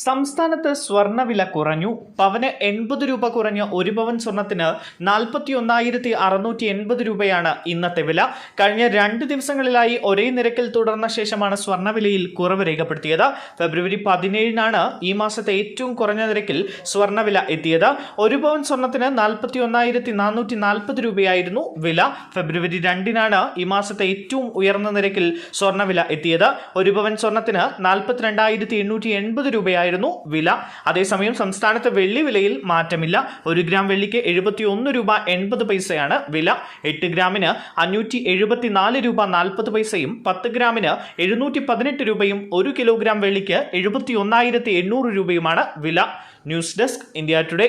സംസ്ഥാനത്ത് സ്വർണ്ണവില കുറഞ്ഞു. പവന് 80 രൂപ കുറഞ്ഞ് 1 പവൻ സ്വർണത്തിന് 41,680 രൂപയാണ് ഇന്നത്തെ വില. കഴിഞ്ഞ 2 ദിവസങ്ങളിലായി ഒരേ നിരക്കിൽ തുടർന്ന ശേഷമാണ് സ്വർണ്ണവിലയിൽ കുറവ് രേഖപ്പെടുത്തിയത്. ഫെബ്രുവരി 17-നാണ് ഈ മാസത്തെ ഏറ്റവും കുറഞ്ഞ നിരക്കിൽ സ്വർണ്ണവില എത്തിയത്. 1 പവൻ സ്വർണത്തിന് 41,440 രൂപയായിരുന്നു വില. ഫെബ്രുവരി 2-നാണ് ഈ മാസത്തെ ഏറ്റവും ഉയർന്ന നിരക്കിൽ സ്വർണ്ണവില എത്തിയത്. 1 പവൻ സ്വർണത്തിന് 42,880 രൂപയായിരുന്നു വില. അതേസമയം സംസ്ഥാനത്ത് വെള്ളി വിലയിൽ മാറ്റമില്ല. 1 ഗ്രാം വെള്ളിക്ക് 71 രൂപ 80 പൈസയാണ് വില. 8 ഗ്രാമിന് 574 രൂപ 40 പൈസയും 10 ഗ്രാമിന് 718 രൂപയും 1 കിലോഗ്രാം വെള്ളിക്ക് 71,800 രൂപയുമാണ് വില. News desk India today.